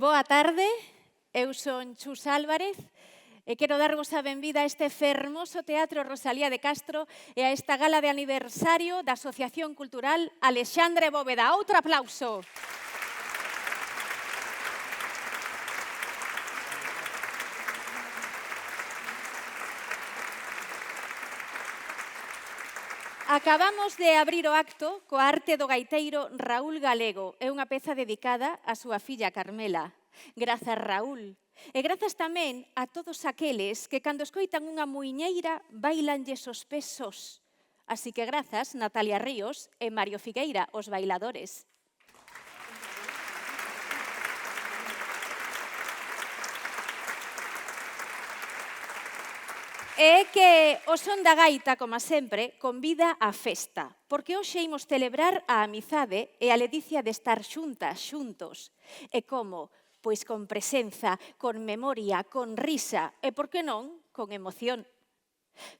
Boa tarde, eu son Chus Álvarez e quero darvos a benvida a este fermoso Teatro Rosalía de Castro e a esta gala de aniversario da Asociación Cultural Alexandre Bóveda. Outro aplauso. Acabamos de abrir o acto coa arte do gaiteiro Raúl Galego. É unha peza dedicada á súa filla Carmela. Grazas, Raúl. E grazas tamén a todos aqueles que, cando escoitan unha muiñeira, bailanlles os pesos. Así que grazas, Natalia Ríos e Mario Figueira, os bailadores. É que o son da gaita, como sempre, convida á festa, porque hoxe imos celebrar a amizade e a ledicia de estar xuntas, xuntos. E como? Pois con presenza, con memoria, con risa e, por que non, con emoción.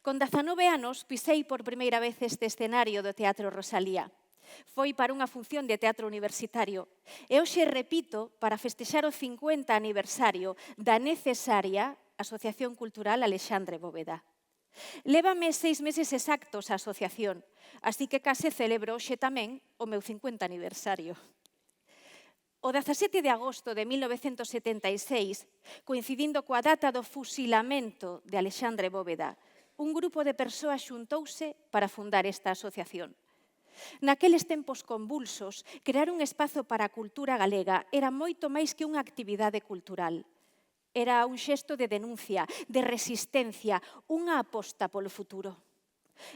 Con 19 anos pisei por primeira vez este escenario do Teatro Rosalía. Foi para unha función de teatro universitario. E hoxe repito para festexar o 50 aniversario da necesaria Asociación Cultural Alexandre Bóveda. Lévame 6 meses exactos a asociación, así que case celebro hoxe tamén o meu 50 aniversario. O 17 de agosto de 1976, coincidindo coa data do fusilamento de Alexandre Bóveda, un grupo de persoas xuntouse para fundar esta asociación. Naqueles tempos convulsos, crear un espazo para a cultura galega era moito máis que unha actividade cultural. Era un xesto de denuncia, de resistencia, unha aposta polo futuro.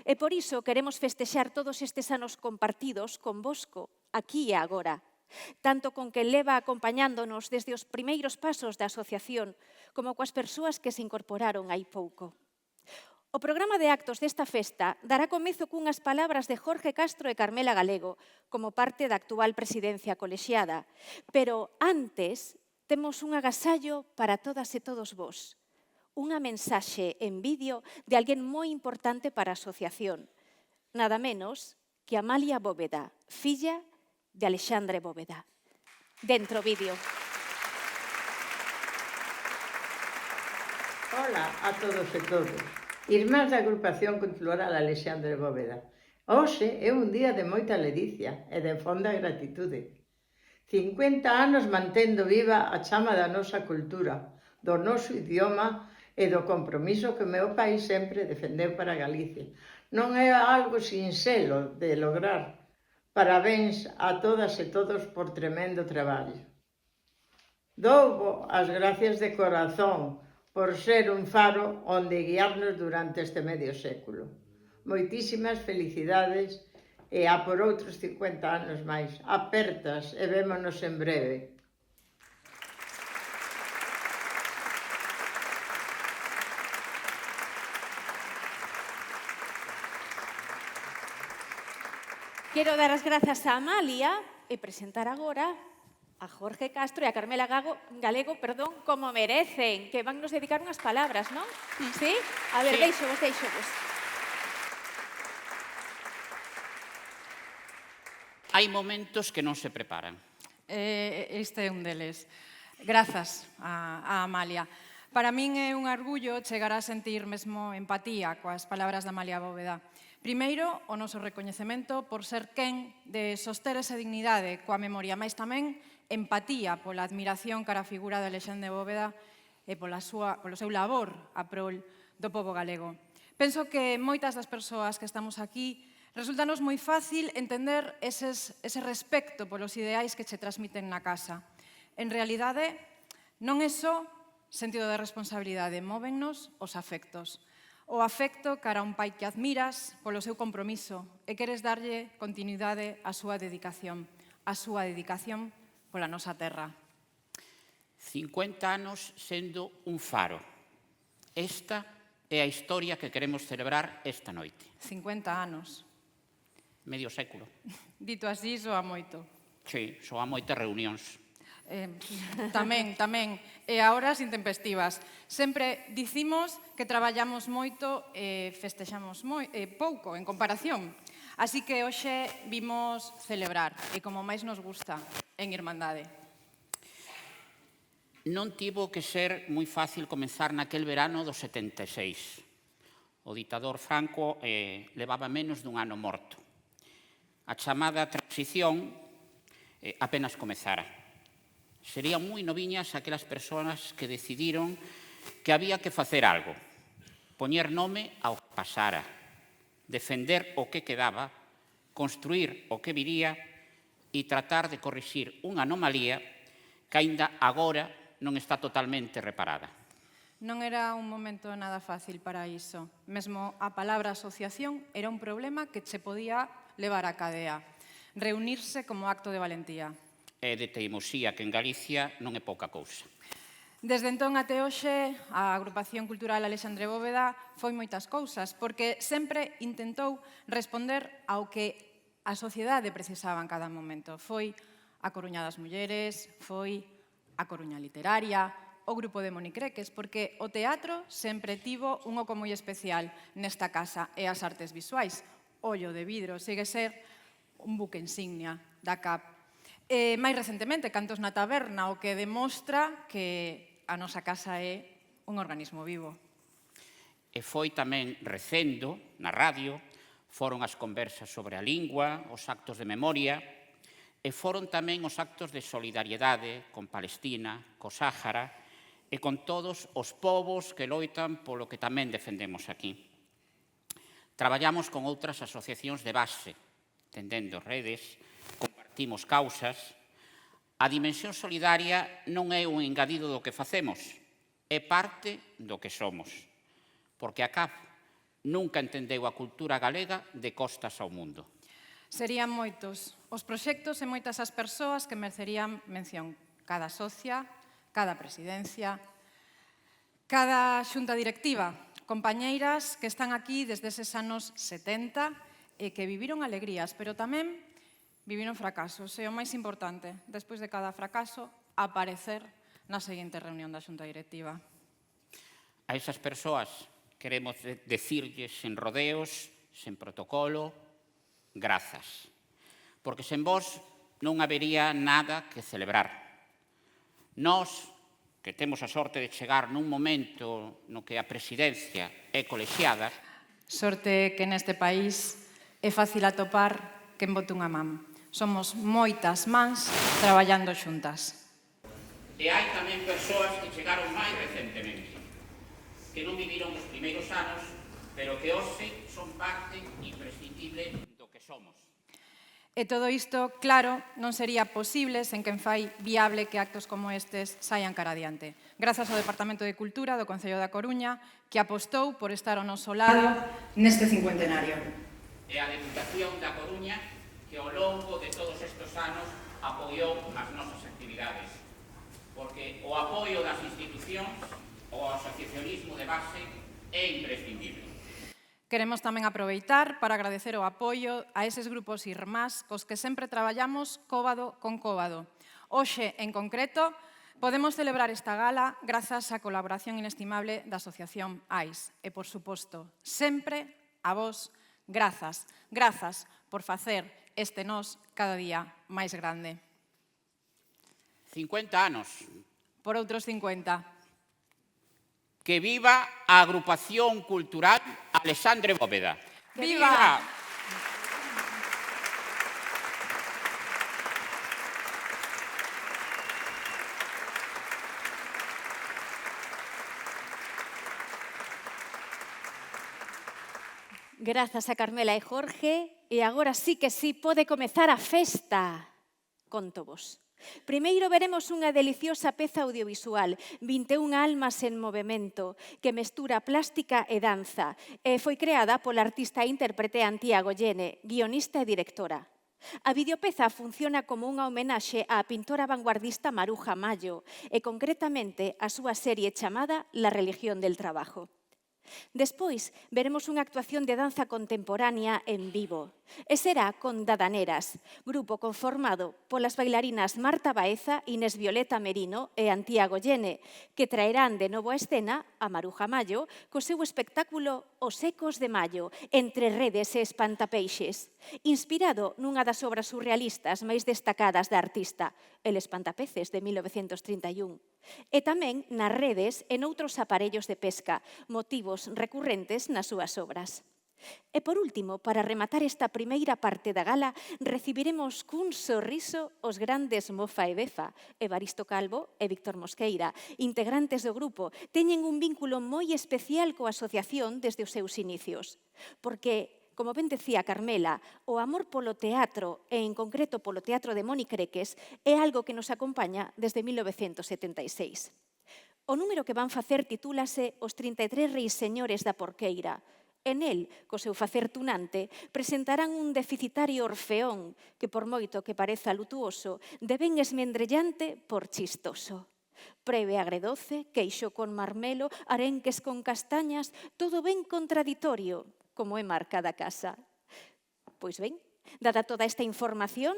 E por iso queremos festexar todos estes anos compartidos convosco, aquí e agora, tanto con quen leva acompañándonos desde os primeiros pasos da asociación, como coas persoas que se incorporaron hai pouco. O programa de actos desta festa dará comezo cunhas palabras de Jorge Castro e Carmela Galego, como parte da actual presidencia colexiada. Pero antes, temos un agasallo para todas e todos vos. Unha mensaxe en vídeo de alguén moi importante para a asociación. Nada menos que Amalia Bóveda, filla de Alexandre Bóveda. Dentro vídeo. Ola a todos e todas. Irmás da Agrupación Cultural Alexandre Bóveda. Hoxe é un día de moita ledicia e de fonda gratitude. 50 anos mantendo viva a chama da nosa cultura, do noso idioma e do compromiso que o meu país sempre defendeu para Galicia. Non é algo sinxelo de lograr. Parabéns a todas e todos por tremendo traballo. Doubo as gracias de corazón por ser un faro onde guiarnos durante este medio século. Moitísimas felicidades e a por outros 50 anos máis. Apertas e vémonos en breve. Quero dar as grazas a Amalia e presentar agora a Jorge Castro e a Carmela Galego, como merecen, que van nos dedicar unhas palabras, non? Sí? A ver, deixo-vos. Hai momentos que non se preparan. Este é un deles. Grazas a Amalia. Para min é un orgullo chegar a sentir mesmo empatía coas palabras da Amalia Bóveda. Primeiro, o noso recoñecemento por ser quen de soster esa dignidade coa memoria, mais tamén empatía pola admiración cara a figura de Alexandre Bóveda e polo seu labor a prol do pobo galego. Penso que moitas das persoas que estamos aquí resultanos moi fácil entender ese respecto polos ideais que che transmiten na casa. En realidade, non é só sentido de responsabilidade, móvennos os afectos. O afecto cara a un pai que admiras polo seu compromiso e queres darlle continuidade á súa dedicación pola nosa terra. 50 anos sendo un faro. Esta é a historia que queremos celebrar esta noite. 50 anos. Medio século. Dito así, soa moito. Sí, soa moitas reunións. Tamén. E a horas intempestivas. Sempre dicimos que traballamos moito e festexamos pouco en comparación. Así que hoxe vimos celebrar, e como máis nos gusta, en Irmandade. Non tivo que ser moi fácil comenzar naquel verano do 76. O ditador Franco levaba menos dun ano morto. A chamada transición apenas comezara. Serían moi noviñas aquelas persoas que decidiron que había que facer algo, poñer nome ao que pasara, defender o que quedaba, construir o que viría e tratar de corrixir unha anomalía que aínda agora non está totalmente reparada. Non era un momento nada fácil para iso. Mesmo a palabra asociación era un problema que che podía levar á cadea. Reunirse como acto de valentía. E de teimosía que en Galicia non é pouca cousa. Desde entón até hoxe, a Agrupación Cultural Alexandre Bóveda foi moitas cousas, porque sempre intentou responder ao que a sociedade precisaba en cada momento. Foi a Coruña das Mulleres, foi a Coruña Literaria, o grupo de Monicreques, porque o teatro sempre tivo un oco moi especial nesta casa e as artes visuais. Ollo de vidro sigue ser un buque insignia da CAP. Mais recentemente, Cantos na Taberna, o que demostra que a nosa casa é un organismo vivo. E foi tamén recendo, na radio, foron as conversas sobre a lingua, os actos de memoria, e foron tamén os actos de solidariedade con Palestina, co Sáhara, e con todos os povos que loitan polo que tamén defendemos aquí. Traballamos con outras asociacións de base, tendendo redes, compartimos causas. A dimensión solidaria non é un engadido do que facemos, é parte do que somos, porque a CAP nunca entendeu a cultura galega de costas ao mundo. Serían moitos os proxectos e moitas as persoas que merecerían mención. Cada socia, cada presidencia, cada xunta directiva, compañeiras que están aquí desde eses anos 70 e que viviron alegrías, pero tamén viviron fracasos. E o máis importante, despois de cada fracaso, aparecer na seguinte reunión da xunta directiva. A esas persoas queremos decirlles sen rodeos, sen protocolo, grazas. Porque sen vos non habería nada que celebrar. Nós, que temos a sorte de chegar nun momento no que a presidencia é colexiada, sorte que neste país é fácil atopar quen bote unha man. Somos moitas mans traballando xuntas. E hai tamén persoas que chegaron máis recentemente, que non viviron os primeiros anos, pero que hoxe son parte imprescindible do que somos. E todo isto, claro, non sería posible sen quen fai viable que actos como estes saian cara adiante. Grazas ao Departamento de Cultura do Concello da Coruña, que apostou por estar ao noso lado neste cincuentenario. E a Deputación da Coruña, que ao longo de todos estes anos apoiou as nosas actividades. Porque o apoio das institucións, o asociacionismo de base, é imprescindible. Queremos tamén aproveitar para agradecer o apoio a eses grupos irmás cos que sempre traballamos cóbado con cóbado. Hoxe, en concreto, podemos celebrar esta gala grazas á colaboración inestimable da Asociación AIS. E, por suposto, sempre a vos, grazas. Grazas por facer este nós cada día máis grande. 50 anos. Por outros 50. Que viva a Agrupación Cultural Alexandre Bóveda. Viva! Grazas a Carmela e Jorge, e agora sí que sí pode comezar a festa. Conto vos. Primeiro veremos unha deliciosa peza audiovisual, 21 almas en movimento, que mestura plástica e danza, e foi creada pola artista e intérprete Antía Goyene, guionista e directora. A videopeza funciona como unha homenaxe á pintora vanguardista Maruja Mayo, e concretamente a súa serie chamada La religión del trabajo. Despois, veremos unha actuación de danza contemporánea en vivo. E será con Dadaneras, grupo conformado polas bailarinas Marta Baeza, Inés Violeta Merino e Antía Goyene, que traerán de novo a escena a Maruja Mayo co seu espectáculo Os ecos de Mayo, entre redes e espantapeixes, inspirado nunha das obras surrealistas máis destacadas da artista, El espantapeces, de 1931. E tamén nas redes e noutros aparellos de pesca, motivos recurrentes nas súas obras. E por último, para rematar esta primeira parte da gala, recibiremos cun sorriso os grandes Mofa e Befa, Evaristo Calvo e Víctor Mosqueira, integrantes do grupo, teñen un vínculo moi especial coa asociación desde os seus inicios, porque como ben decía Carmela, o amor polo teatro, e en concreto polo teatro de Moni Creques, é algo que nos acompaña desde 1976. O número que van facer titúlase Os 33 reis señores da Porqueira. En el, co seu facer tunante, presentarán un deficitario orfeón que, por moito que pareza lutuoso, de ben esmendrellante por chistoso. Preve agredoce, queixo con marmelo, arenques con castañas, todo ben contraditorio, como é marca da casa. Pois ben, dada toda esta información,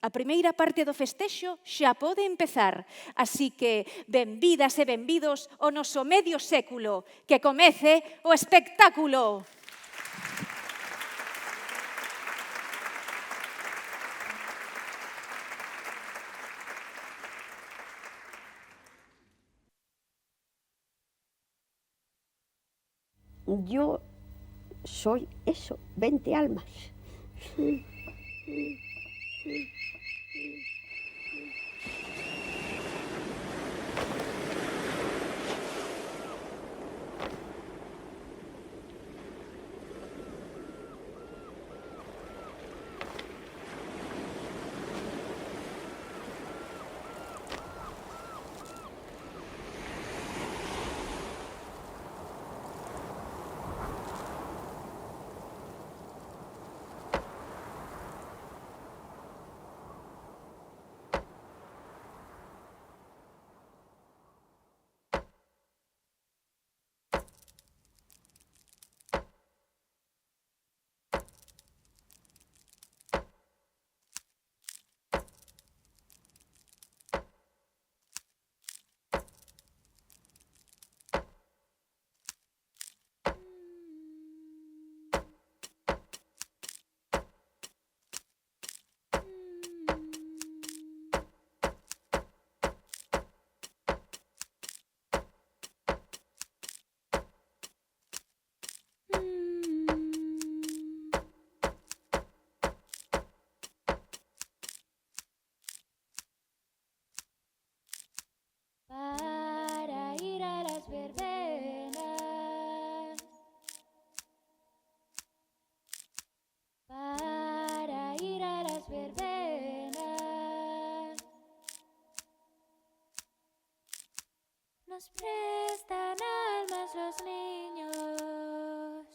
a primeira parte do festexo xa pode empezar. Así que, benvidas e benvidos ao noso medio século, que comece o espectáculo. Yo soy eso, 20 almas. Para ir a las verbenas, para ir a las verbenas, nos prestan almas los niños.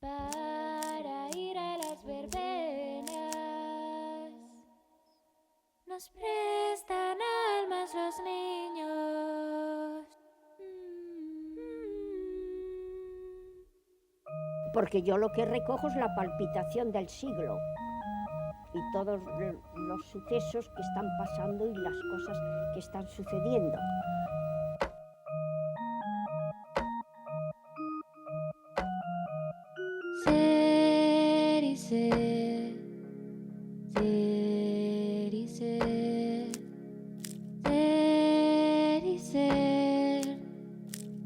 Para ir a las verbenas, nos prestan almas los niños. Porque yo lo que recojo es la palpitación del siglo y todos los sucesos que están pasando y las cosas que están sucediendo. Ser y ser, ser y ser, ser y ser,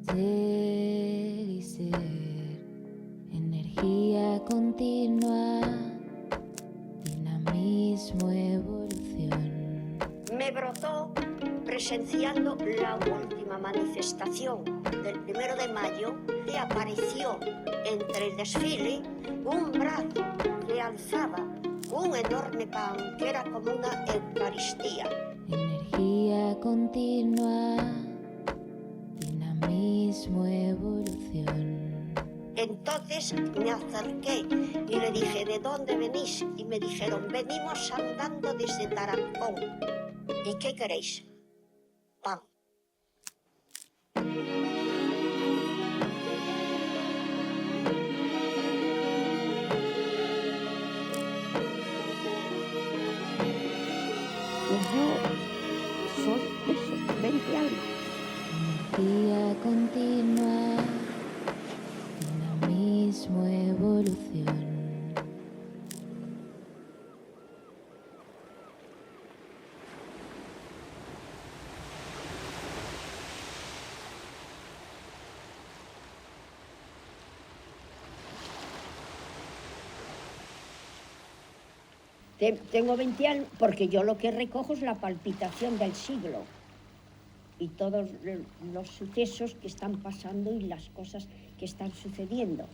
ser y ser, energía continua, dinamismo, evolución. Me brotó presenciando la última manifestación del 1 de mayo, que apareció entre el desfile un brazo que alzaba un enorme pan que era como una Eucaristía. Energía continua, dinamismo, evolución. Entonces me acerqué y le dije, ¿de dónde venís? Y me dijeron, venimos andando desde Tarancón. ¿Y qué queréis? Pan. Yo soy eso, 20 almas. Energía continua, dinamismo, evolución. Tengo 20 años porque yo lo que recojo es la palpitación del siglo y todos los sucesos que están pasando y las cosas que están sucediendo.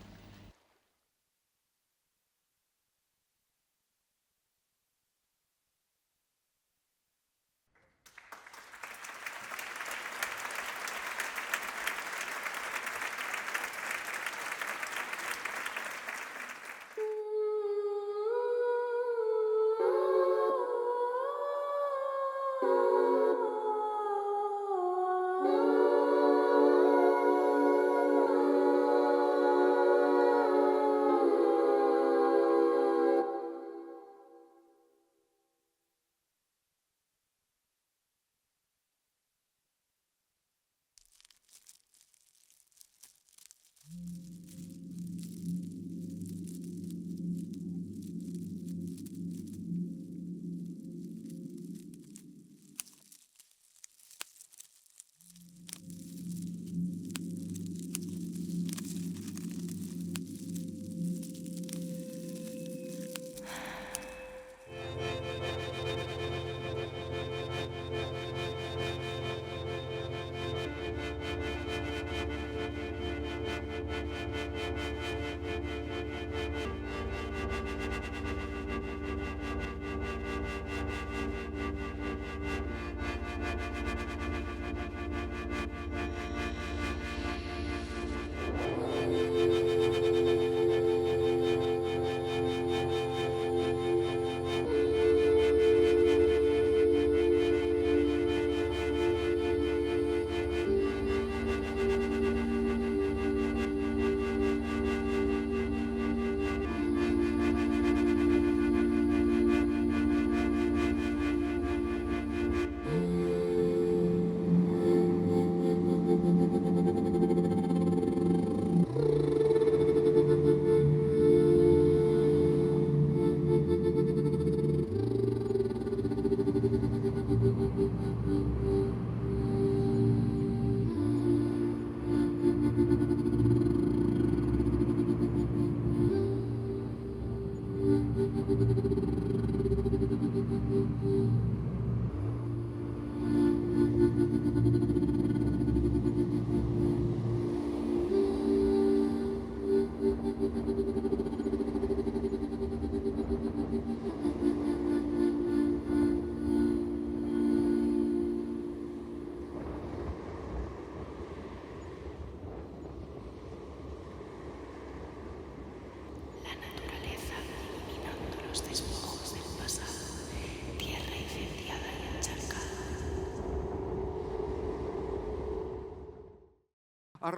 A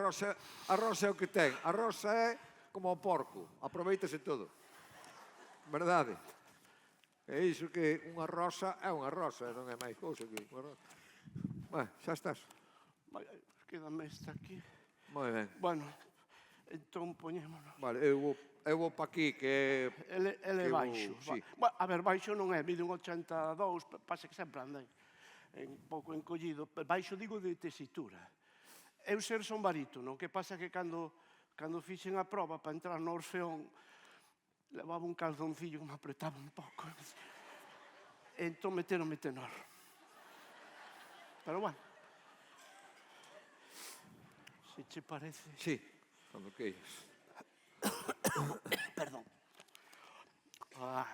rosa é o que ten. A rosa é como o porco. Aproveitase todo. Verdade? É iso que unha rosa é unha rosa, non é máis cousa que unha rosa. Bueno, xa estás. Quédame esta aquí. Moi ben. Bueno, entón poñémonos. Vale, eu vou pa aquí, que é... Ele baixo. Sí. Bueno, a ver, baixo non é, mide un 82, pasa que sempre andei un pouco encollido. Baixo digo de tesitura. Eu ser son barítono, que pasa que cando fixen a proba para entrar no Orfeón, levaba un calzoncillo que me apretaba un pouco. Entón meteronme tenor. Pero bueno, se che parece... Sí, cando queiras. Perdón. Ai,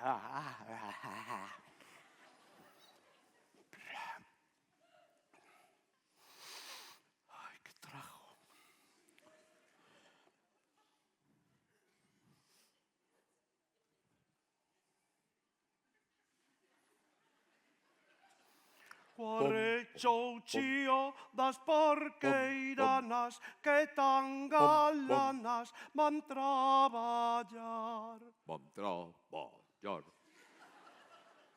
que trago. Cuarechou chío das porqueiranas que tan galanas van traballar. Van traballar.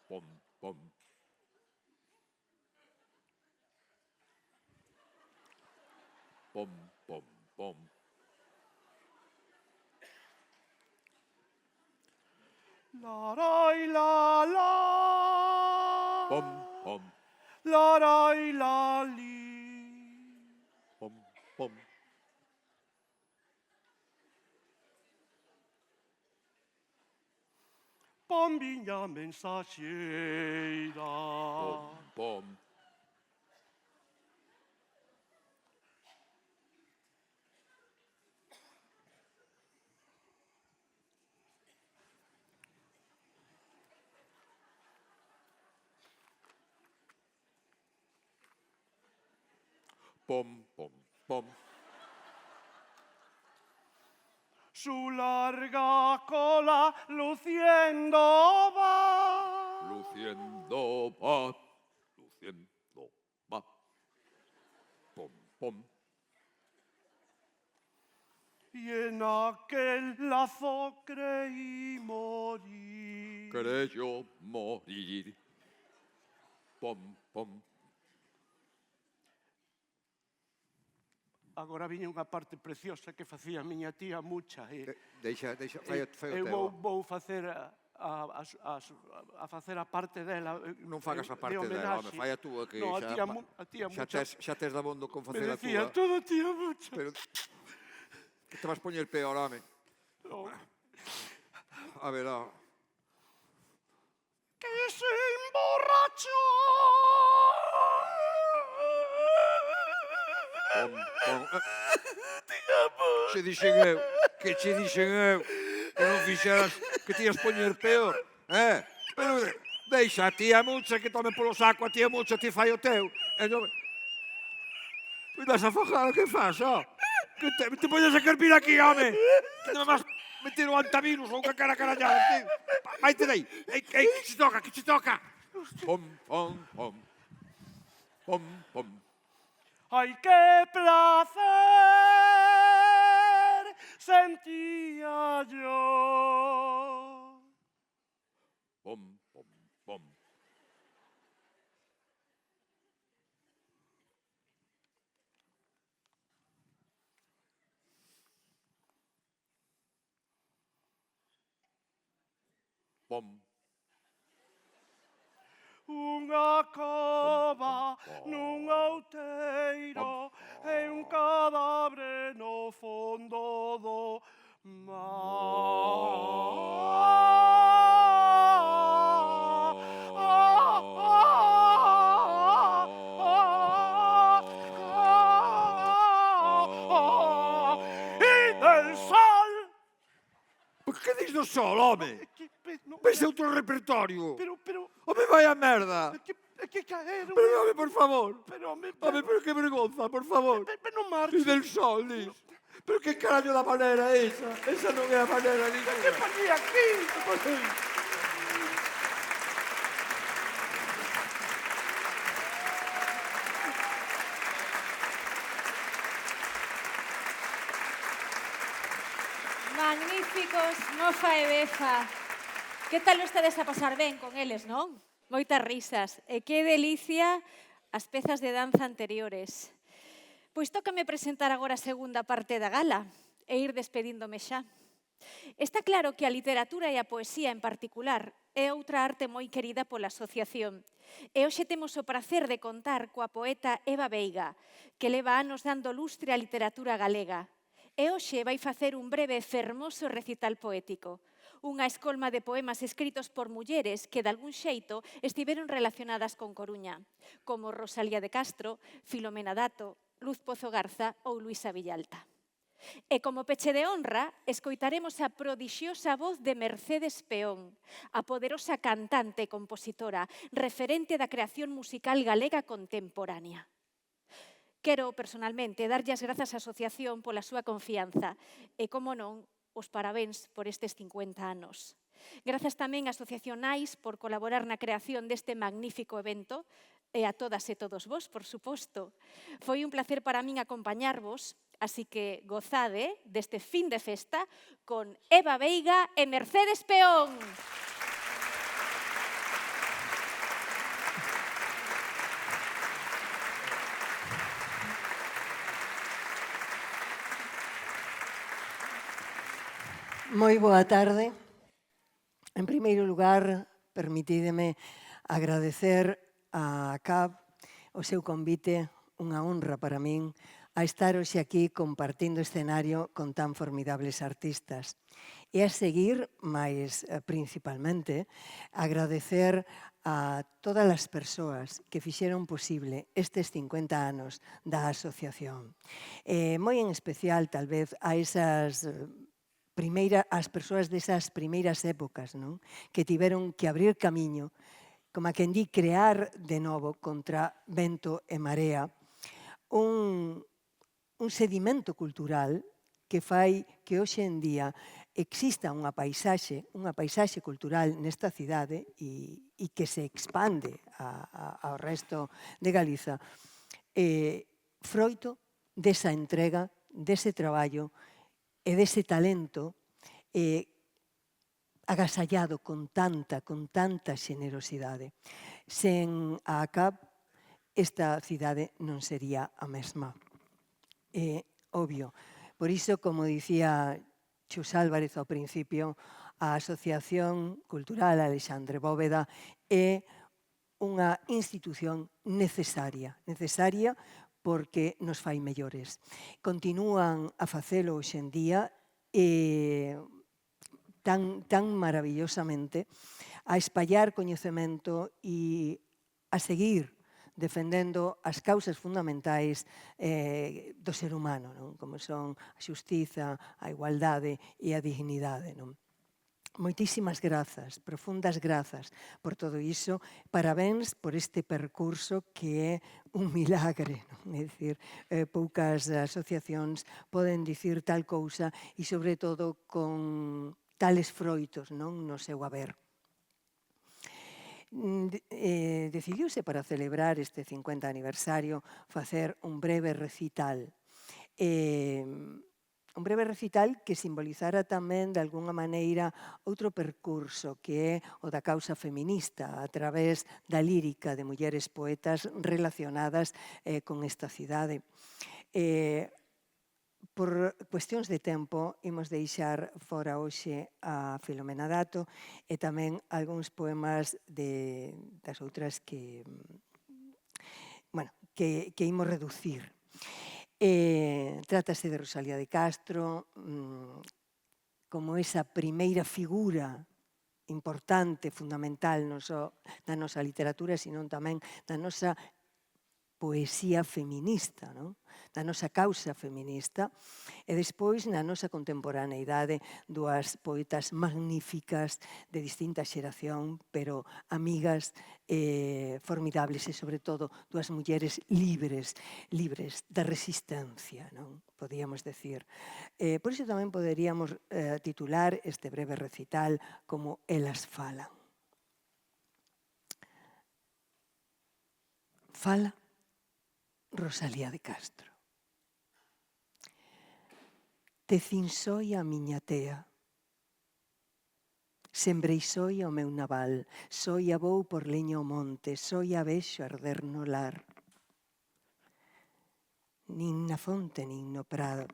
Pom, pom. Pom, pom, pom. La, la, la. Pom, pom. La, la, li. Pom, pom. Pombiña mensaxeira. Pom. Pom, pom, pom. Su larga cola luciendo va. Luciendo va, luciendo va. Pom, pom. Y en aquel lazo creí morir. Creyó morir. Pom, pom. Agora viña unha parte preciosa que facía a miña tía Mucha. Deixa, fai o teu. Vou facer a facer a parte dela. Non fagas a parte de dela, homenaxe. home, fai a túa que No, a xa... tía Mucha Xa tes dabondo con me facer a decía túa. todo tía Mucha. Pero... Que te vas poñer peor, home. No. A ver, Que se emborrachó. Pom, pom. Che dixen eu, que non fixeras que te ias poñer peor, Pero deixa a tía Mucha que tome polo saco, a tía Mucha ti fai o teu, e non... Vas a fajar o que faz, Que te poñes a carpir aquí, home, que non me vas meter o antivirus ou que cara carallada, tío. Vaite dai, que se toca, Pom, pom, pom, pom, pom. Ai, que placer sentía yo. Pom, pom, pom. Pom. Unha cova nun outeiro e un cadáver no fondo do mar. E del sol. Que dis do sol, home? Ves outro repertorio. Pero... Home, vai a merda. Que caeron. Pero, home, por favor. Pero, Home, pero que vergonza, por favor. Pero non marches. E del sol, dis. Pero que carallo da manera é esa? Esa non é a manera ninguna. Que pasía aquí? Magníficos, Mofa e Befa. Que tal o estades a pasar ben con eles, non? Moitas risas. E que delicia as pezas de danza anteriores. Pois tócame presentar agora a segunda parte da gala e ir despedíndome xa. Está claro que a literatura e a poesía en particular é outra arte moi querida pola asociación. E hoxe temos o prazer de contar coa poeta Eva Veiga, que leva anos dando lustre á literatura galega. E hoxe vai facer un breve e fermoso recital poético. Unha escolma de poemas escritos por mulleres que, de algún xeito, estiveron relacionadas con Coruña, como Rosalía de Castro, Filomena Dato, Luz Pozo Garza ou Luisa Villalta. E como peche de honra, escoitaremos a prodixiosa voz de Mercedes Peón, a poderosa cantante e compositora, referente da creación musical galega contemporánea. Quero, personalmente, darlle as grazas á asociación pola súa confianza e, como non, os parabéns por estes 50 anos. Grazas tamén á Asociación NAIS por colaborar na creación deste magnífico evento e a todas e todos vos, por suposto. Foi un placer para min acompañarvos, así que gozade deste fin de festa con Eva Veiga e Mercedes Peón. Moi boa tarde. En primeiro lugar, permitídeme agradecer a CAB o seu convite, unha honra para min, a estar hoxe aquí compartindo escenario con tan formidables artistas. E a seguir, máis principalmente, agradecer a todas as persoas que fixeron posible estes 50 anos da asociación. Moi en especial, tal vez, a esas as persoas desas primeiras épocas, non? Que tiveron que abrir camiño, como a quen di, crear de novo contra vento e marea un sedimento cultural que fai que hoxe en día exista unha paisaxe cultural nesta cidade e que se expande ao resto de Galiza, froito desa entrega, dese traballo e dese talento agasallado con tanta xenerosidade. Sen a ACAP, esta cidade non sería a mesma. É obvio. Por iso, como dicía Chus Álvarez ao principio, a Asociación Cultural Alexandre Bóveda é unha institución necesaria porque nos fai mellores. Continúan a facelo hoxe en día tan maravillosamente, a espallar coñecemento e a seguir defendendo as causas fundamentais do ser humano, non? Como son a xustiza, a igualdade e a dignidade. Non? Moitísimas grazas, profundas grazas por todo iso. Parabéns por este percurso que é un milagre. Non? É dicir, poucas asociacións poden dicir tal cousa e, sobre todo, con tales froitos, non, no seu haber. Decidiuse para celebrar este 50 aniversario facer un breve recital. Un breve recital que simbolizara tamén, de alguna maneira, outro percurso que é o da causa feminista a través da lírica de mulleres poetas relacionadas con esta cidade. Por cuestións de tempo, imos deixar fora hoxe a Filomena Dato e tamén algúns poemas das outras que imos reducir. Trátase de Rosalía de Castro como esa primeira figura importante, fundamental, non só da nosa literatura, sino tamén da nosa poesía feminista, non? Da nosa causa feminista, e despois na nosa contemporaneidade dúas poetas magníficas de distinta xeración, pero amigas formidables e, sobre todo, dúas mulleres libres da resistencia, non? Podíamos decir. Por iso tamén poderíamos titular este breve recital como Elas falan. Fala Rosalía de Castro. Tecín soi a miña tea, sembrei soi o meu naval, soi a vou por leña ao monte, soi a vexo arder no lar. Nin na fonte, nin no prado,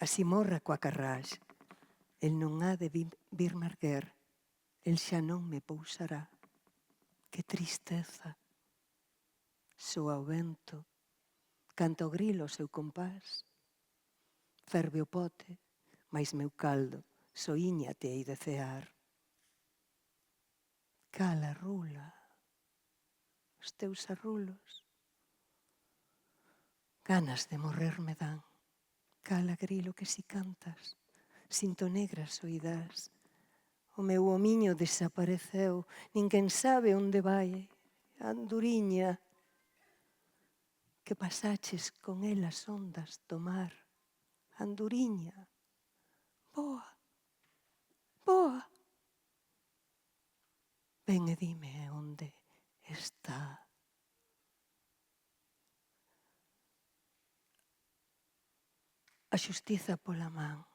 así morra coa carrás, el non ha de vir marguer, el xa non me pousará. Que tristeza, soa o vento, canta o grilo o seu compás. Ferve o pote, mais meu caldo, soiña te hei de cear. Cala, rula, os teus arrulos. Ganas de morrer me dan. Cala, grilo, que si cantas, sinto negras oidás. O meu homiño desapareceu, ninguén sabe onde vai. Anduriña, que pasaches con elas ondas do mar. Anduriña, boa, boa. Ven e dime onde está. A xustiza pola man.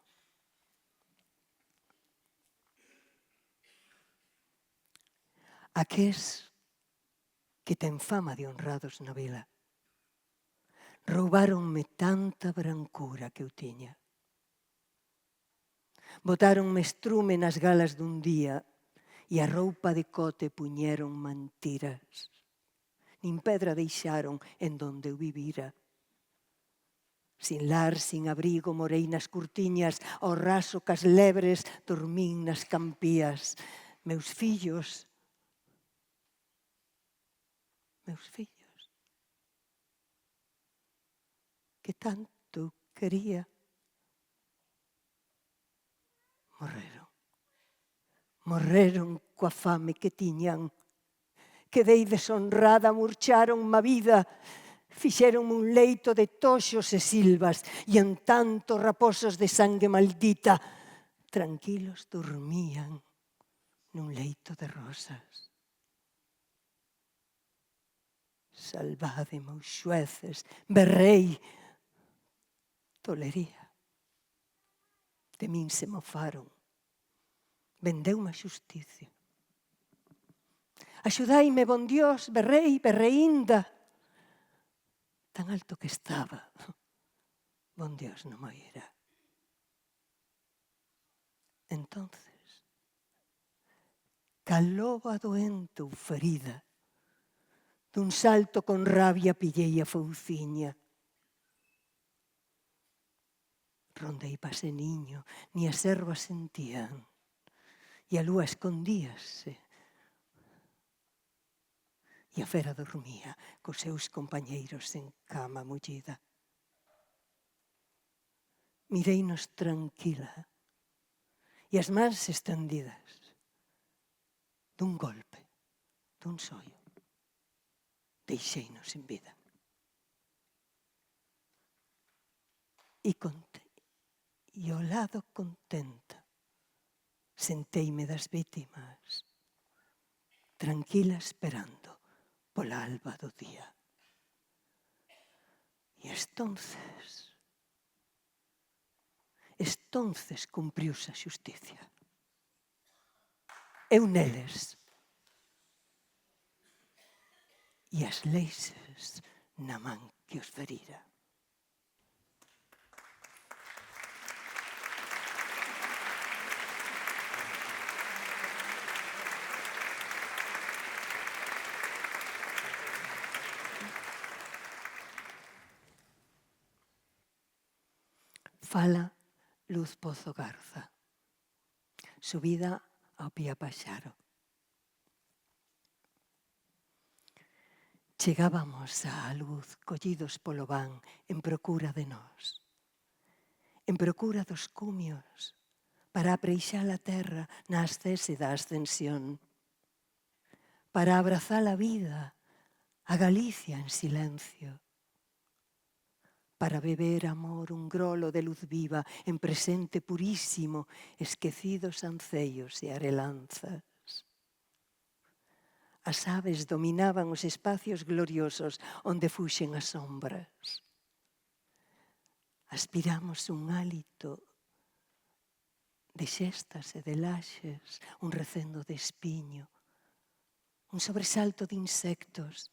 Aqués que ten fama de honrados na vila. Roubáronme tanta brancura que eu tiña. Botáronme estrume nas galas dun día e a roupa de cote puñeron mentiras. Nin pedra deixaron en donde eu vivira. Sin lar, sin abrigo, morei nas curtiñas, ao raso cas lebres, dormín nas campías. Meus fillos, que tanto quería, morreron. Morreron coa fame que tiñan. Quedei deshonrada, murcharon má vida. Fixeron un leito de toxos e silvas e en tanto raposos de sangue maldita tranquilos dormían nun leito de rosas. Salvade, meus xueces, berrei, tolería. De min se mofaron. Vendeume a xusticia. Axudaime, bon Dios, berrei, berreinda. Tan alto que estaba, bon Dios non me oirá. Entonces, cal loba doente ou ferida, dun salto con rabia pillei a fouciña. Rondei pase niño, ni as ervas sentían, e a lúa escondíase. E a fera dormía cos seus compañeiros en cama mullida. Mireinos tranquila e as mans estendidas. Dun golpe, dun sollo, deixeinos en vida. E ao lado contenta, senteime das vítimas, tranquila esperando pola alba do día. E estonces cumpriuse a xusticia. Eu neles. E as leixes na man que os ferira. Fala Luz Pozo Garza, subida ao Pía Paxaro. Chegábamos á luz collidos polo van en procura de nós, en procura dos cumios para apreixar a terra na ascese da ascensión, para abrazar a vida, a Galicia en silencio, para beber amor un grolo de luz viva en presente purísimo, esquecidos ancellos e arelanzas. As aves dominaban os espacios gloriosos onde fuxen as sombras. Aspiramos un hálito de xestas e de laxes, un recendo de espiño, un sobresalto de insectos,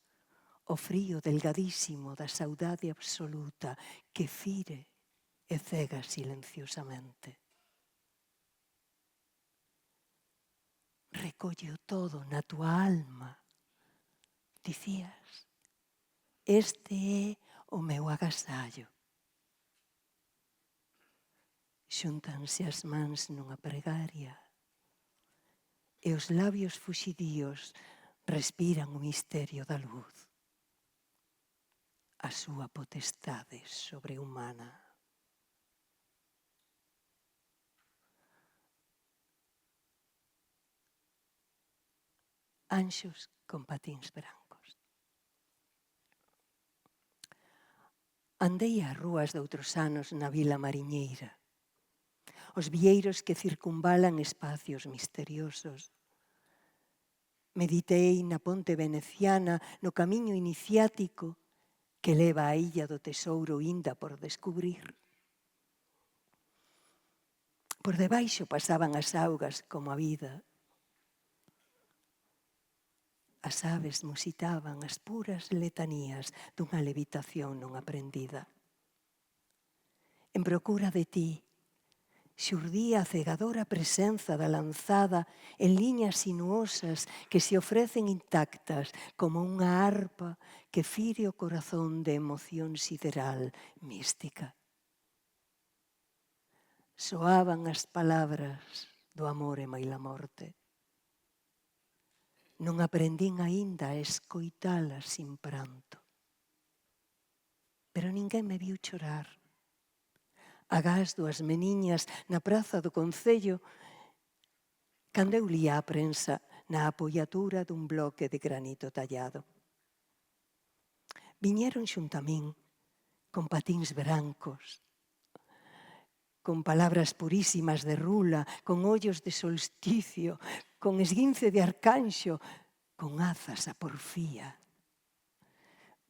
o frío delgadísimo da saudade absoluta que fire e cega silenciosamente. Recolle todo na túa alma, dicías, este é o meu agasallo. Xúntanse as mans nunha pregaria e os labios fuxidíos respiran o misterio da luz. A súa potestade sobrehumana. Anxos con patíns brancos. Andei ás rúas de outros anos na Vila Mariñeira, os vieiros que circunvalan espacios misteriosos. Meditei na ponte veneciana, no camiño iniciático que leva á illa do tesouro inda por descubrir. Por debaixo pasaban as augas como a vida. As aves musitaban as puras letanías dunha levitación non aprendida. En procura de ti, xurdía a cegadora presenza da lanzada en liñas sinuosas que se ofrecen intactas como unha arpa que fire o corazón de emoción sideral mística. soaban as palabras do amor e maila morte. Non aprendín aínda a escoitalas sin pranto. Pero ninguén me viu chorar. Agás dúas meniñas na praza do Concello, cando eu lía a prensa na apoiatura dun bloque de granito tallado. Viñeron xunto a min, con patíns brancos, con palabras purísimas de rula, con ollos de solsticio, con esguince de arcanxo, con azas a porfía.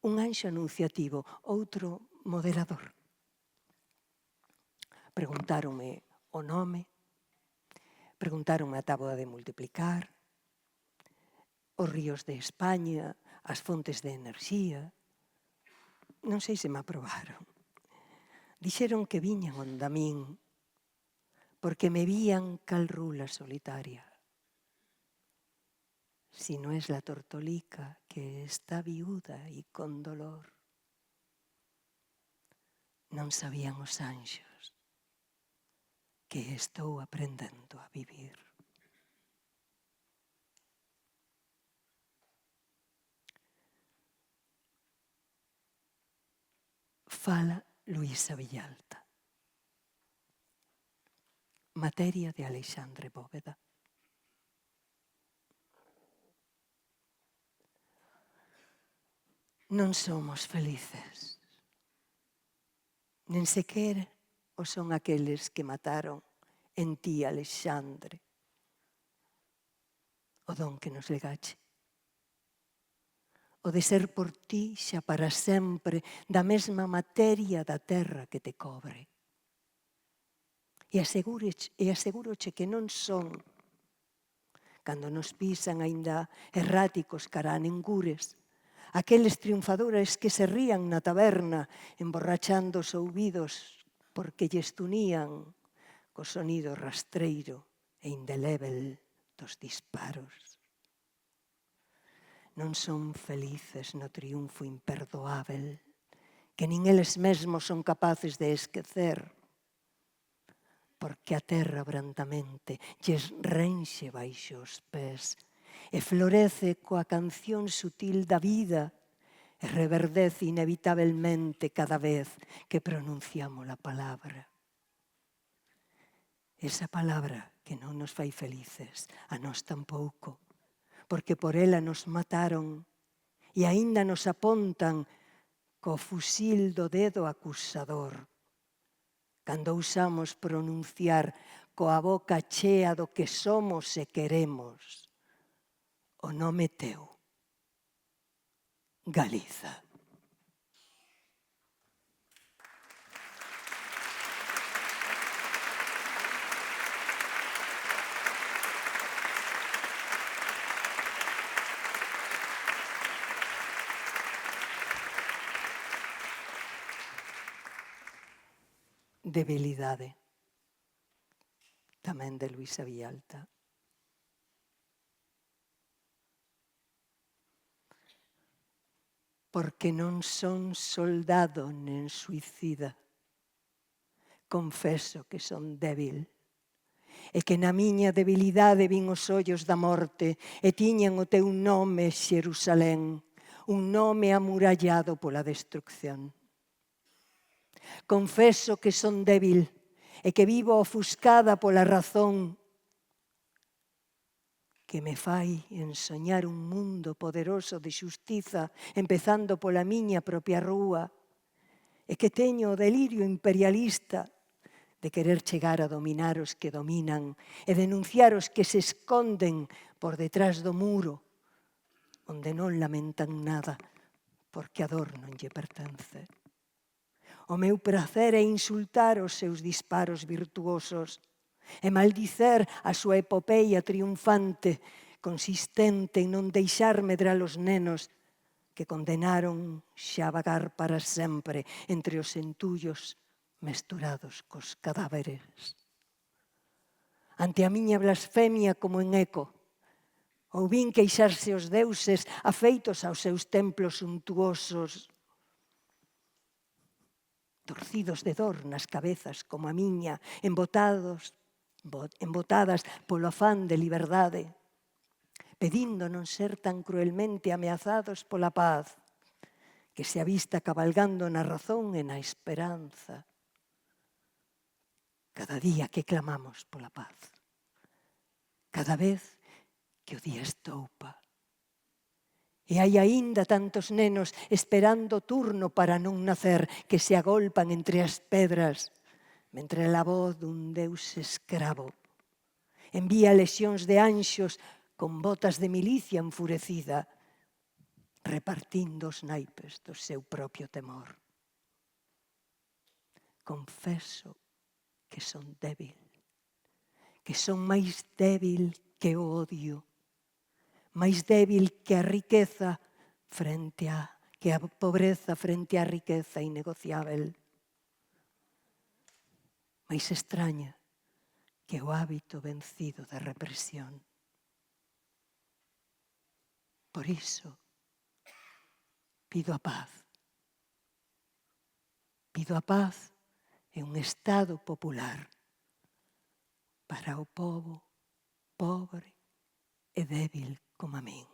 Un anxo anunciativo, outro moderador. Preguntáronme o nome, preguntáronme a táboa de multiplicar, os ríos de España, as fontes de enerxía. Non sei se me aprobaron. Dixeron que viñan onda min, porque me vían cal rula solitaria. Si no es la tortolica que está viuda y con dolor. Non sabían os anxos que estou aprendendo a vivir. Fala Luisa Villalta. Materia de Alexandre Bóveda. Non somos felices. Nen sequer o son aqueles que mataron en ti, Alexandre, o don que nos legache. O de ser por ti xa para sempre da mesma materia da terra que te cobre. E asegúroche que non son, cando nos pisan aínda erráticos cara a nengures, aqueles triunfadores que se rían na taberna emborrachando os ouvidos porque lles tunían co sonido rastreiro e indelével dos disparos. Non son felices no triunfo imperdoável que nin eles mesmos son capaces de esquecer, porque a terra brandamente lles renxe baixo os pés e florece coa canción sutil da vida e reverdece inevitabelmente cada vez que pronunciamos a palabra. Esa palabra que non nos fai felices, a nós tampouco, porque por ela nos mataron e aínda nos apontan co fusil do dedo acusador, cando ousamos pronunciar coa boca chea do que somos e queremos o nome teu, Galiza. Debilidade, tamén de Luisa Villalta. Porque non son soldado nen suicida. Confeso que son débil e que na miña debilidade vin os ollos da morte e tiñan o teu nome, Xerusalén, un nome amurallado pola destrucción. Confeso que son débil e que vivo ofuscada pola razón que me fai ensoñar un mundo poderoso de xustiza, empezando pola miña propia rúa, e que teño o delirio imperialista de querer chegar a dominar os que dominan e denunciar os que se esconden por detrás do muro, onde non lamentan nada, porque a dor non lle pertence. O meu prazer é insultar os seus disparos virtuosos e maldicer a súa epopeia triunfante, consistente en non deixar medrar os nenos que condenaron xa vagar para sempre entre os entullos mesturados cos cadáveres. Ante a miña blasfemia como en eco, ouvin queixarse os deuses afeitos aos seus templos suntuosos torcidos de dor nas cabezas como a miña, embotadas polo afán de liberdade, pedindo non ser tan cruelmente ameazados pola paz, que se avista cabalgando na razón e na esperanza. Cada día que clamamos pola paz, cada vez que o día estoupa. E hai aínda tantos nenos esperando o turno para non nacer, que se agolpan entre as pedras, mentre a voz dun deus escravo envía lexións de anxos con botas de milicia enfurecida, repartindo os naipes do seu propio temor. Confeso que son débil, que son máis débil que o odio, máis débil que a riqueza que a pobreza frente á riqueza innegociável, máis extraña que o hábito vencido da represión. Por iso, pido a paz. Pido a paz e un Estado popular para o pobo pobre e débil como a min,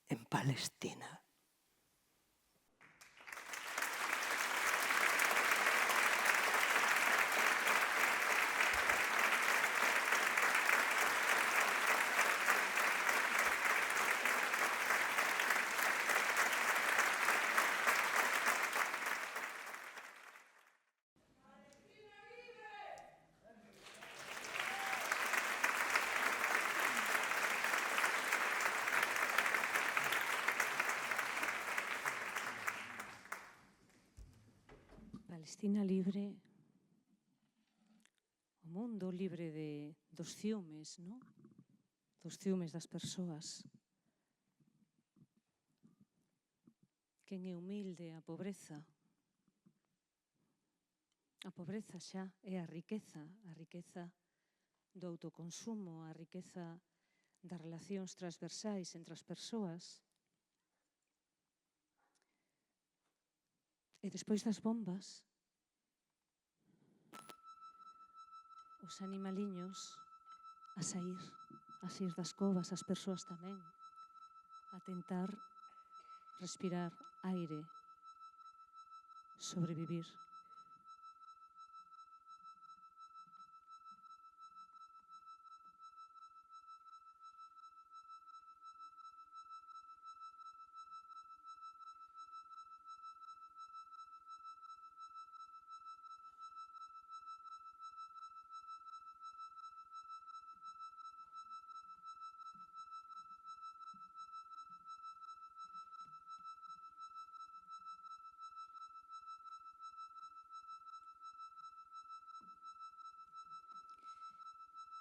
en Palestina. Palestina libre, o mundo libre dos ciúmes, non? Dos ciúmes das persoas. Quen é humilde, a pobreza. A pobreza xa é a riqueza do autoconsumo, a riqueza das relacións transversais entre as persoas. E despois das bombas, os animaliños a sair das covas, as persoas tamén, a tentar respirar aire, sobrevivir.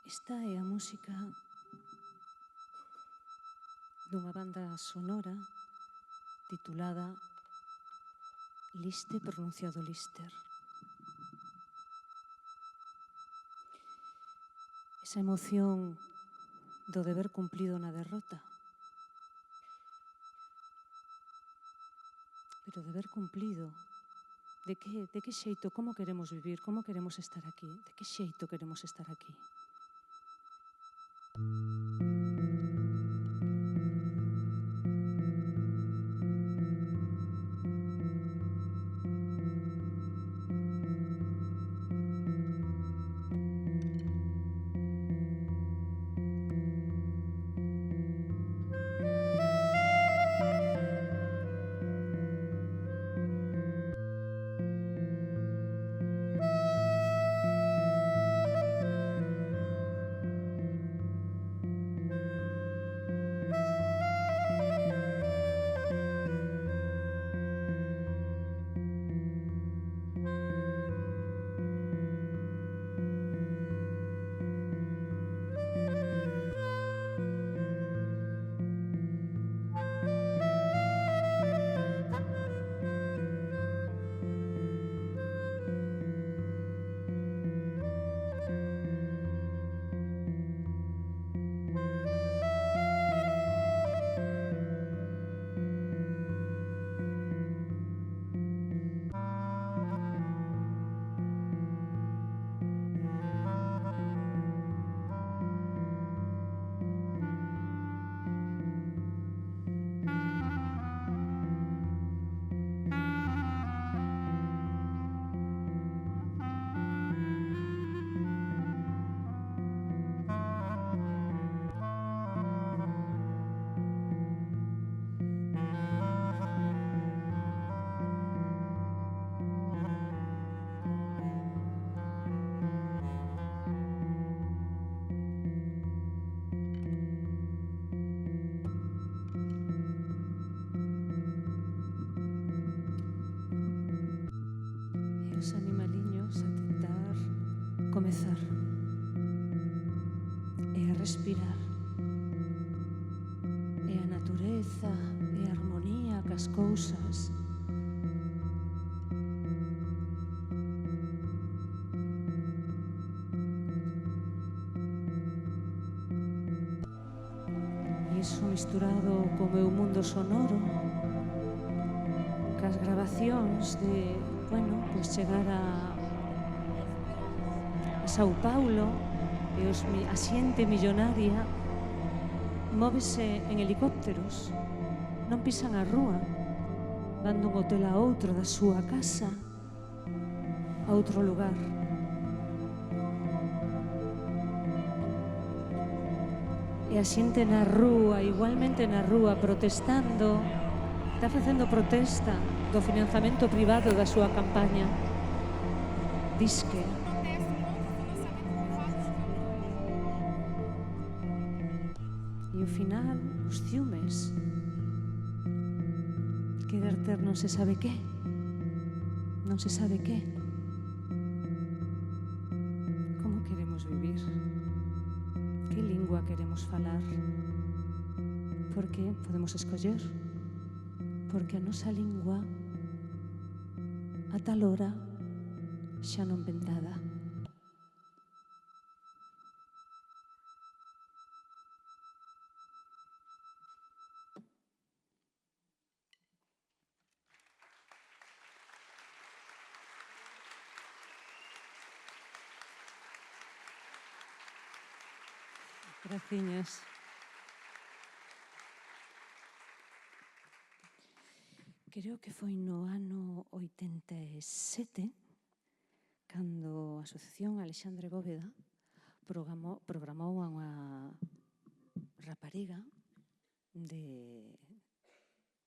Esta é a música dunha banda sonora titulada Liste, pronunciado Lister. Esa emoción do deber cumplido na derrota. Pero deber cumplido, de que xeito, como queremos vivir, como queremos estar aquí, de que xeito queremos estar aquí. comezar e a respirar. E a natureza e a armonía cas cousas. E iso misturado co meu mundo sonoro, cas grabacións de, pois chegar a Sao Paulo e a xente millonaria móvese en helicópteros, non pisan a rúa, van dun hotel a outro, da súa casa a outro lugar. E a xente na rúa, igualmente na rúa, protestando, está facendo protesta do financiamento privado da súa campaña. Disque. E ao final, os ciúmes. Querer ter non se sabe que. Non se sabe que. Como queremos vivir? Que lingua queremos falar? Porque podemos escoller. Porque a nosa lingua, a tal hora, xa non ventada. Graciñas. Creo que foi no ano 87 cando a Asociación Alexandre Bóveda programou a unha rapariga de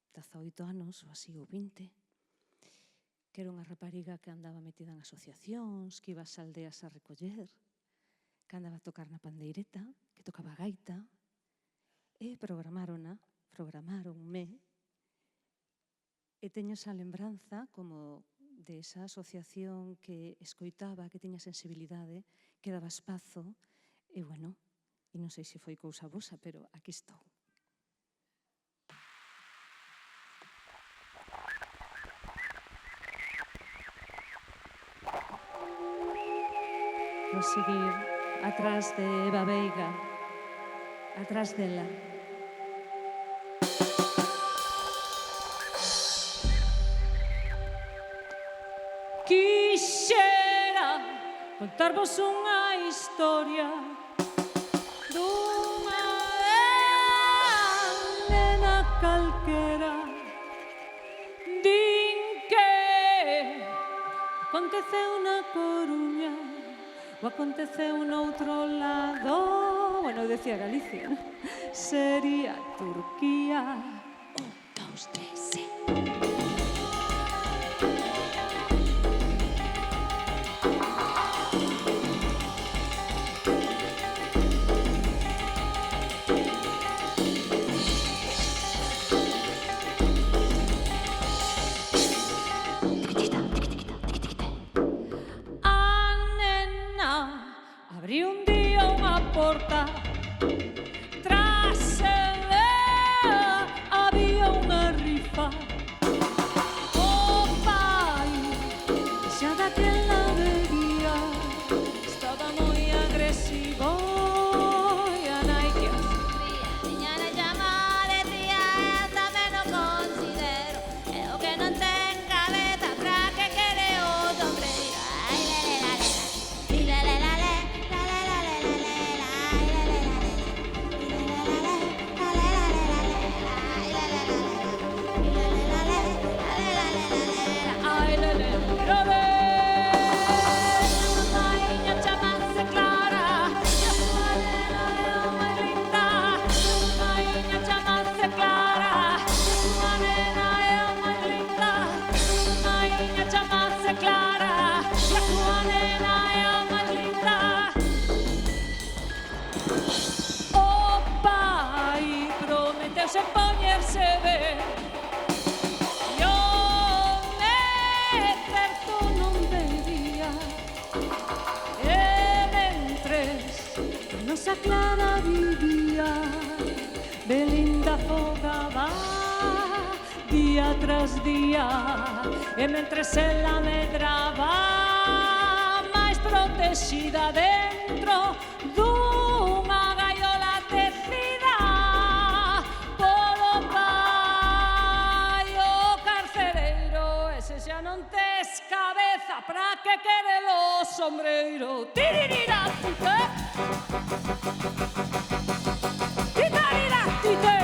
18 anos ou así, ou 20, que era unha rapariga que andaba metida en asociacións, que iba ás aldeas a recoller, que andaba a tocar na pandeireta, que tocaba gaita, e programaronme, e teño esa lembranza como de esa asociación que escoitaba, que tiña sensibilidade, que daba espazo, e bueno, e non sei se foi cousa vosa, pero aquí estou. Vou seguir atrás de Eva Veiga, atrás dela. Quixera contarvos unha historia dunha nena calquera. Din que aconteceu na Coruña ou aconteceu noutro lado. Bueno, decía Galicia, sería Turquía. 1, 2, 3, sí. Abrí un día unha porta, tras ela había unha rifa. O pai xa daquela bebía, estaba moi agresivo, e a nai que a sufría. Tiña na chama, decía, tamén o considero, é o que non ten cabeza, pra que quere o sombreiro. Ai, lele, lele, se poñerse ben. Yo certo non bebía, día tras día, e mentres ela medraba máis protexida dentro dunha gaiola tecida polo pai o carcereiro. Ese xa non tes cabeza, pra que quere lo sombreiro. Tiririratite, titariratite.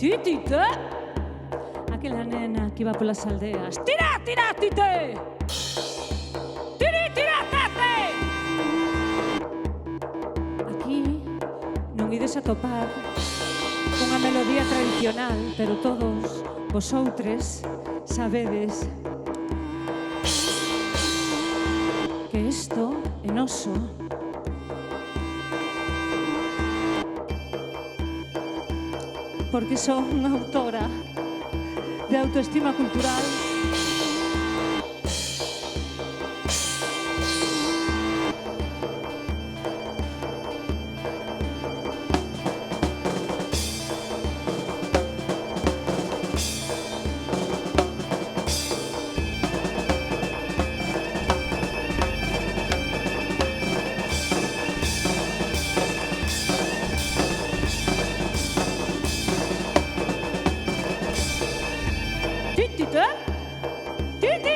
Titite, aquela nena que iba polas aldeas. Tira, tira, tite! Tiri, tira, tate! Aquí non ides a topar unha melodía tradicional, pero todos vosoutres sabedes que isto é noso. Porque son unha autora de autoestima cultural. Tiri,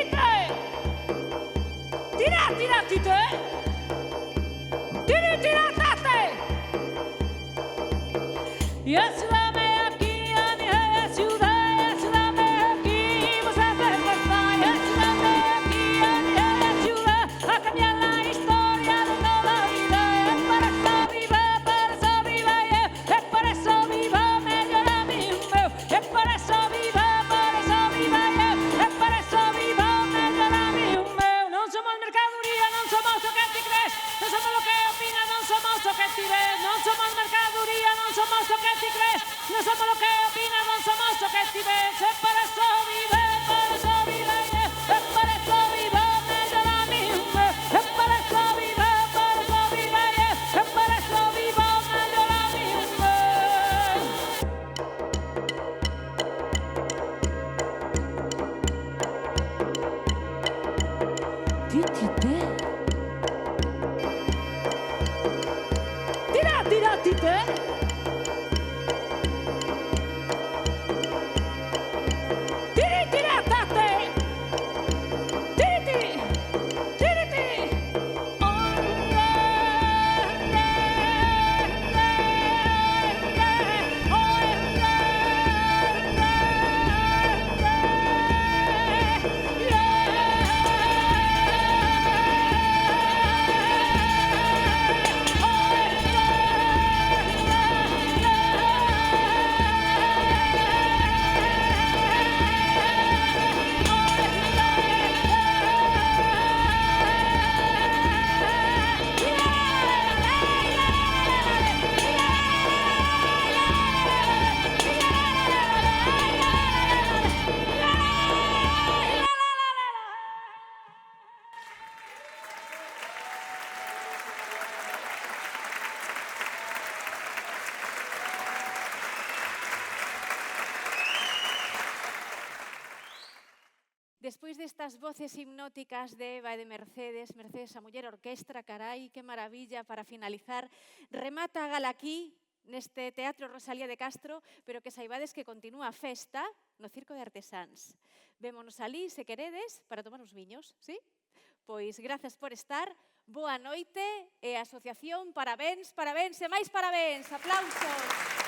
despois destas voces hipnóticas de Eva e de Mercedes, Mercedes a muller orquestra, carai, que maravilla, para finalizar, remata a gala aquí, neste Teatro Rosalía de Castro, pero que saibades que continúa a festa no Circo de Artesáns. Vémonos ali, se queredes, para tomar uns viños, sí? Pois grazas por estar, boa noite e a asociación, parabéns, parabéns e máis parabéns, aplausos.